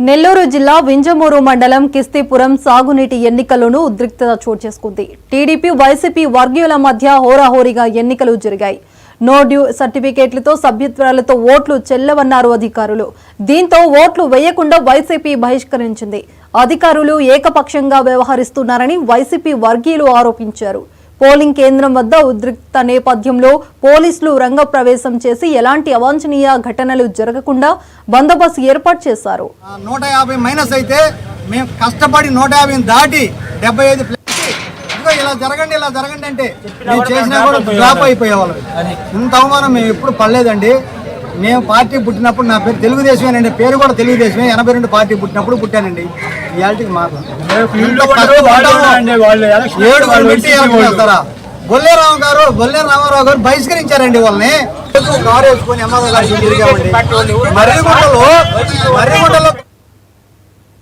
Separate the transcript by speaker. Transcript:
Speaker 1: నెల్లూరు జిల్లా వింజమూరు మండలం కిస్తీపురం సాగునీటి ఎన్నికల్లోనూ ఉద్రిక్తత చోటు చేసుకుంది. టీడీపీ వైసీపీ వర్గీయుల మధ్య హోరాహోరీగా ఎన్నికలు జరిగాయి. నో డ్యూ సర్టిఫికేట్లతో సభ్యత్వాలతో ఓట్లు చెల్లవన్నారు అధికారులు. దీంతో ఓట్లు వేయకుండా వైసీపీ బహిష్కరించింది. అధికారులు ఏకపక్షంగా వ్యవహరిస్తున్నారని వైసీపీ వర్గీయులు ఆరోపించారు. పోలింగ్ కేంద్రం వద్ద ఉద్రిక్తత నేపథ్యంలో పోలీసులు రంగప్రవేశం చేసి ఎలాంటి అవాంఛనీయ ఘటనలు జరగకుండా బందోబస్తు ఏర్పాటు చేశారు.
Speaker 2: 150 మైనస్ అయితే మేము కష్టపడి 150 దాటి 75 ఇలా జరగండి అంటే మేము చేసినా కూడా డ్రాప్ అయిపోయేవాళ్ళం. ఇంత అవమానం మేము ఎప్పుడు పడలేదండి. మేము పార్టీ పుట్టినప్పుడు నా పేరు తెలుగుదేశమేనండి, పేరు కూడా తెలుగుదేశమే. 82 పార్టీ పుట్టినప్పుడు పుట్టానండి. ఇయాల్టికి మాట్లాడతారా? బొల్లే రామారావు గారు బహిష్కరించారండి వాళ్ళని. కారు వేసుకొని మర్రిగుంటలో